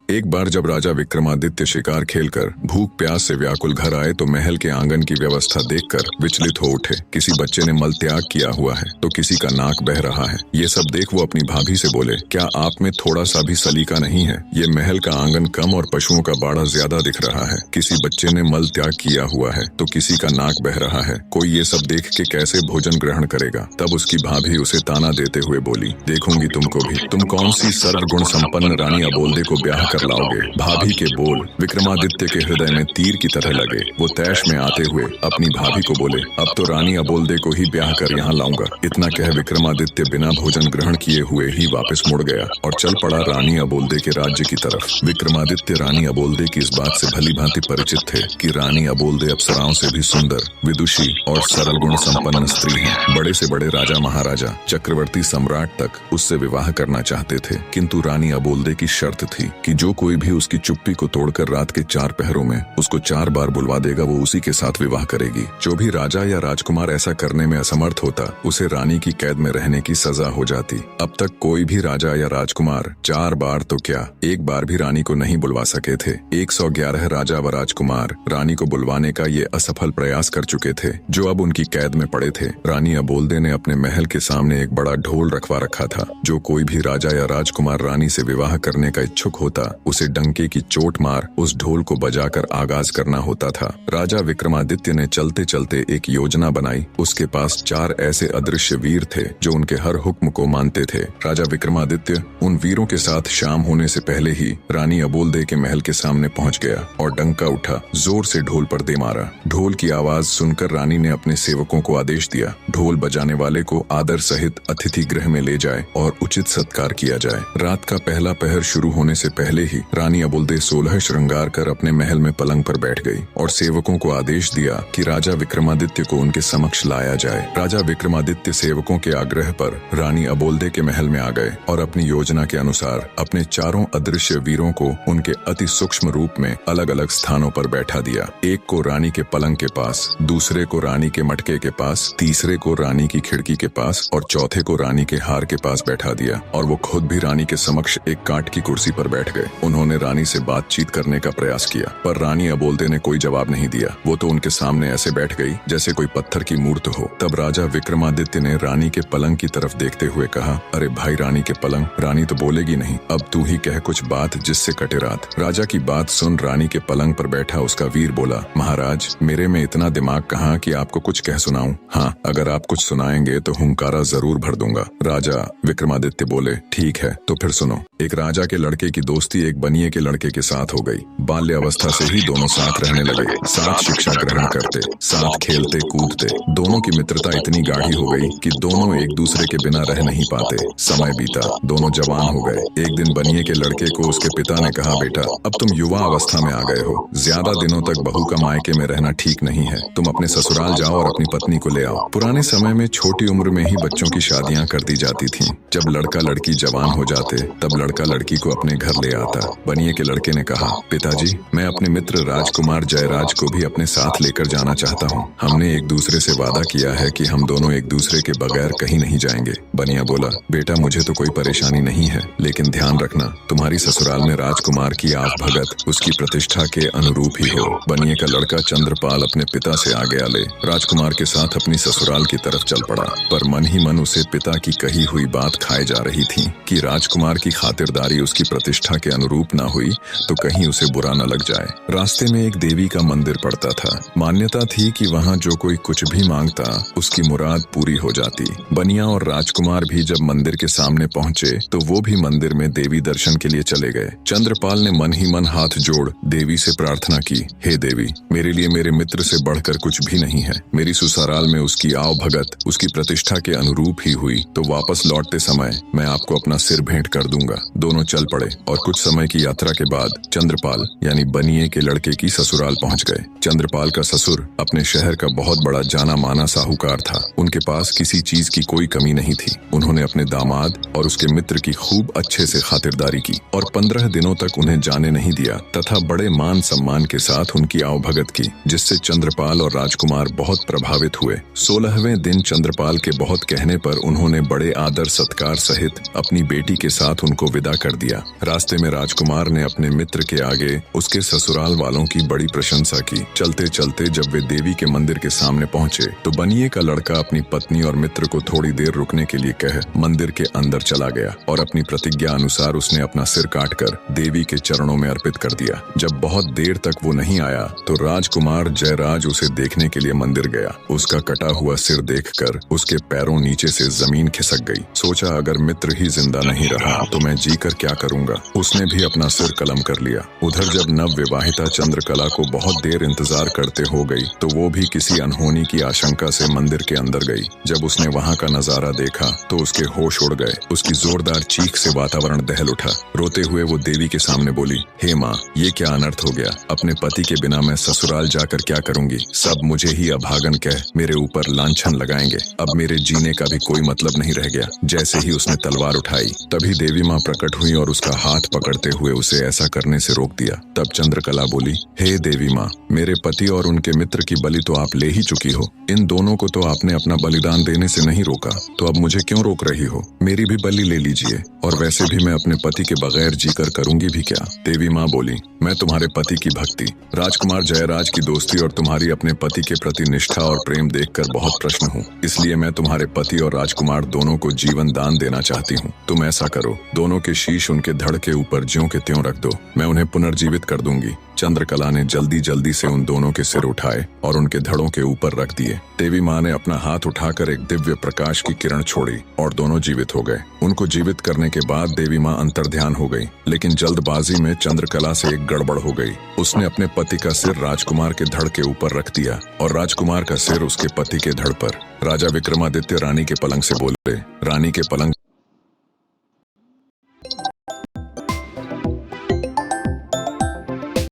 एक बार जब राजा विक्रमादित्य शिकार खेलकर भूख प्यास से व्याकुल घर आए तो महल के आंगन की व्यवस्था देखकर विचलित हो उठे। किसी बच्चे ने मल त्याग किया हुआ है तो किसी का नाक बह रहा है। ये सब देख वो अपनी भाभी से बोले, क्या आप में थोड़ा सा भी सलीका नहीं है? ये महल का आंगन कम और पशुओं का बाड़ा ज्यादा दिख रहा है। किसी बच्चे ने मल त्याग किया हुआ है तो किसी का नाक बह रहा है। कोई ये सब देख के कैसे भोजन ग्रहण करेगा? तब उसकी भाभी उसे ताना देते हुए बोली, देखूंगी तुमको भी, तुम कौन सी सर्वगुण संपन्न रानी अबोल्दे को ब्याह कर लाओगे? भाभी के बोल विक्रमादित्य के हृदय में तीर की तरह लगे। वो तैश में आते हुए अपनी भाभी को बोले, अब तो रानी अबोल्दे को ही ब्याह कर यहाँ लाऊंगा। इतना कह विक्रमादित्य बिना भोजन ग्रहण किए हुए ही वापस मुड़ गया और चल पड़ा रानी अबोल्दे के राज्य की तरफ। विक्रमादित्य रानी अबोल्दे की इस बात से भली भांति परिचित थे कि रानी अबोल्दे अप्सराओं से भी सुंदर, विदुषी और सरल गुण संपन्न स्त्री है। बड़े से बड़े राजा महाराजा, चक्रवर्ती सम्राट तक उससे विवाह करना चाहते थे, किंतु रानी अबोल्दे की शर्त थी कि जो कोई भी उसकी चुप्पी को तोड़कर रात के 4 पहरों में उसको 4 बार बुलवा देगा वो उसी के साथ विवाह करेगी। जो भी राजा या राजकुमार ऐसा करने में असमर्थ होता उसे रानी की कैद में रहने की सजा हो जाती। अब तक कोई भी राजा या राजकुमार 4 बार तो क्या 1 बार भी रानी को नहीं बुलवा सके थे। 111 राजा व राजकुमार रानी को बुलवाने का ये असफल प्रयास कर चुके थे, जो अब उनकी कैद में पड़े थे। रानी अबोल्दे ने अपने महल के सामने एक बड़ा ढोल रखवा रखा था। जो कोई भी राजा या राजकुमार रानी से विवाह करने का इच्छुक होता उसे डंके की चोट मार उस ढोल को बजाकर आगाज करना होता था। राजा विक्रमादित्य ने चलते चलते एक योजना बनाई। उसके पास 4 ऐसे अदृश्य वीर थे जो उनके हर हुक्म को मानते थे। राजा विक्रमादित्य उन वीरों के साथ शाम होने से पहले ही रानी अबोल्दे के महल के सामने पहुंच गया और डंका उठा, जोर से ढोल पर दे मारा। ढोल की आवाज सुनकर रानी ने अपने सेवकों को आदेश दिया, ढोल बजाने वाले को आदर सहित अतिथि गृह में ले जाए और उचित सत्कार किया जाए। रात का पहला पहर शुरू होने से पहले ही रानी अबोल्दे 16 श्रृंगार कर अपने महल में पलंग पर बैठ गई और सेवकों को आदेश दिया कि राजा विक्रमादित्य को उनके समक्ष लाया जाए। राजा विक्रमादित्य सेवकों के आग्रह पर रानी अबोल्दे के महल में आ गए और अपनी योजना के अनुसार अपने 4 अदृश्य वीरों को उनके अति सूक्ष्म रूप में अलग अलग स्थानों पर बैठा दिया। एक को रानी के पलंग के पास, दूसरे को रानी के मटके के पास, तीसरे को रानी की खिड़की के पास और चौथे को रानी के हार के पास बैठा दिया और वो खुद भी रानी के समक्ष एक काठ की कुर्सी पर बैठ गए। उन्होंने रानी से बातचीत करने का प्रयास किया पर रानी अबोल्दे ने कोई जवाब नहीं दिया। वो तो उनके सामने ऐसे बैठ गई जैसे कोई पत्थर की मूर्त हो। तब राजा विक्रमादित्य ने रानी के पलंग की तरफ देखते हुए कहा, अरे भाई रानी के पलंग, रानी तो बोलेगी नहीं, अब तू ही कह कुछ बात जिससे कटे रात। राजा की बात सुन रानी के पलंग पर बैठा उसका वीर बोला, महाराज मेरे में इतना दिमाग कहाँ कि आपको कुछ कह सुनाऊं? हाँ, अगर आप कुछ सुनाएंगे तो हुंकारा जरूर भर दूंगा। राजा विक्रमादित्य बोले, ठीक है तो फिर सुनो। एक राजा के लड़के की दोस्ती एक बनिए के लड़के के साथ हो गई। बाल्य अवस्था से ही दोनों साथ रहने लगे, साथ शिक्षा ग्रहण करते, साथ खेलते कूदते। दोनों की मित्रता इतनी गाढ़ी हो गई कि दोनों एक दूसरे के बिना रह नहीं पाते। समय बीता, दोनों जवान हो गए। एक दिन बनिए के लड़के को उसके पिता ने कहा, बेटा अब तुम युवा अवस्था में आ गए हो, ज्यादा दिनों तक बहू का मायके में रहना ठीक नहीं है। तुम अपने ससुराल जाओ और अपनी पत्नी को ले आओ। पुराने समय में छोटी उम्र में ही बच्चों की शादियां कर दी जाती थीं। जब लड़का लड़की जवान हो जाते तब लड़का लड़की को अपने घर ले आता। बनिए के लड़के ने कहा, पिताजी मैं अपने मित्र राजकुमार जयराज को भी अपने साथ लेकर जाना चाहता हूँ। हमने एक दूसरे से वादा किया है कि हम दोनों एक दूसरे के बगैर कहीं नहीं जाएंगे। बनिया बोला, बेटा मुझे तो कोई परेशानी नहीं है, लेकिन ध्यान रखना तुम्हारी ससुराल में राजकुमार की आप भगत उसकी प्रतिष्ठा के अनुरूप ही हो। बनिए का लड़का चंद्रपाल अपने पिता से आज्ञा ले राजकुमार के साथ अपनी ससुराल की तरफ चल पड़ा, पर मन ही मन उसे पिता की कही हुई बात खाए जा रही थी कि राजकुमार की खातिरदारी उसकी प्रतिष्ठा के अनुरूप ना हुई तो कहीं उसे बुरा न लग जाए। रास्ते में एक देवी का मंदिर पड़ता था। मान्यता थी कि वहाँ जो कोई कुछ भी मांगता उसकी मुराद पूरी हो जाती। बनिया और राजकुमार भी जब मंदिर के सामने पहुँचे तो वो भी मंदिर में देवी दर्शन के लिए चले गए। चंद्रपाल ने मन ही मन हाथ जोड़ देवी से प्रार्थना की, हे देवी मेरे लिए मेरे मित्र से बढ़कर कुछ भी नहीं है। मेरी ससुराल में उसकी आव भगत उसकी प्रतिष्ठा के अनुरूप ही हुई तो वापस लौटते समय मैं आपको अपना सिर भेंट कर दूंगा। दोनों चल पड़े और कुछ समय की यात्रा के बाद चंद्रपाल यानी बनिए के लड़के की ससुराल पहुंच गए। चंद्रपाल का ससुर अपने शहर का बहुत बड़ा जाना माना साहूकार था। उनके पास किसी चीज की कोई कमी नहीं थी। उन्होंने अपने दामाद और उसके मित्र की खूब अच्छे से खातिरदारी की और 15 दिनों तक उन्हें जाने नहीं दिया तथा बड़े मान सम्मान के साथ उनकी आवभगत की, जिससे चंद्रपाल और राजकुमार बहुत प्रभावित हुए। 16वें दिन चंद्रपाल के बहुत कहने पर उन्होंने बड़े आदर सत्कार सहित अपनी बेटी के साथ उनको विदा कर दिया। रास्ते में राजकुमार ने अपने मित्र के आगे उसके ससुराल वालों की बड़ी प्रशंसा की। चलते चलते जब वे देवी के मंदिर के सामने पहुंचे तो बनिए का लड़का अपनी पत्नी और मित्र को थोड़ी देर रुकने के लिए कह मंदिर के अंदर चला गया और अपनी प्रतिज्ञा अनुसार उसने अपना सिर काटकर देवी के चरणों में अर्पित कर दिया। जब बहुत देर तक वो नहीं आया तो राजकुमार जयराज उसे देखने के लिए मंदिर गया। उसका कटा हुआ सिर देखकर उसके पैरों नीचे से जमीन खिसक गई। सोचा अगर मित्र ही जिंदा नहीं रहा तो मैं जीकर क्या करूंगा। उसने भी अपना सिर कलम कर लिया। उधर जब नव विवाहिता चंद्रकला को बहुत देर इंतजार करते हो गई तो वो भी किसी अनहोनी की आशंका से मंदिर के अंदर गई। जब उसने वहां का नजारा देखा तो उसके होश उड़ गए। उसकी जोरदार चीख से वातावरण दहल उठा। रोते हुए वो देवी के सामने बोली, हे माँ, ये क्या अनर्थ हो गया। अपने पति के बिना मैं ससुराल जाकर क्या करूंगी। सब मुझे ही अभागन कह मेरे ऊपर लांछन लगाएंगे। अब मेरे जीने का भी कोई मतलब नहीं रह गया। जैसे ही उसने तलवार उठाई तभी देवी माँ प्रकट हुई और उसका हाथ पकड़ते हुए उसे ऐसा करने से रोक दिया। तब चंद्रकला बोली, हे देवी माँ, मेरे पति और उनके मित्र की बलि तो आप ले ही चुकी हो। इन दोनों को तो आपने अपना बलिदान देने से नहीं रोका, तो अब मुझे क्यों रोक रही हो। मेरी भी बलि ले लीजिए। और वैसे भी मैं अपने पति के बगैर जीकर करूंगी भी क्या। देवी माँ बोली, मैं तुम्हारे पति की भक्ति, राजकुमार जयराज की दोस्ती और तुम्हारी अपने पति के प्रति निष्ठा और प्रेम देखकर बहुत प्रश्न हूँ। इसलिए मैं तुम्हारे पति और राजकुमार दोनों को जीवन दान देना चाहती हूँ। तुम ऐसा करो, दोनों के शीश उनके धड़ के ऊपर ज्यों के त्यों रख दो। मैं उन्हें पुनर्जीवित कर दूंगी। चंद्रकला ने जल्दी जल्दी से उन दोनों के सिर उठाए और उनके धड़ों के ऊपर रख दिए। देवी माँ ने अपना हाथ उठाकर एक दिव्य प्रकाश की किरण छोड़ी और दोनों जीवित हो गए। उनको जीवित करने के बाद देवी माँ अंतर्ध्यान हो गई, लेकिन जल्दबाजी में चंद्रकला से एक गड़बड़ हो गई। उसने अपने पति का सिर राजकुमार के धड़ के ऊपर रख दिया और राजकुमार का सिर उसके पति के धड़ पर। राजा विक्रमादित्य रानी के पलंग से बोले, रानी के पलंग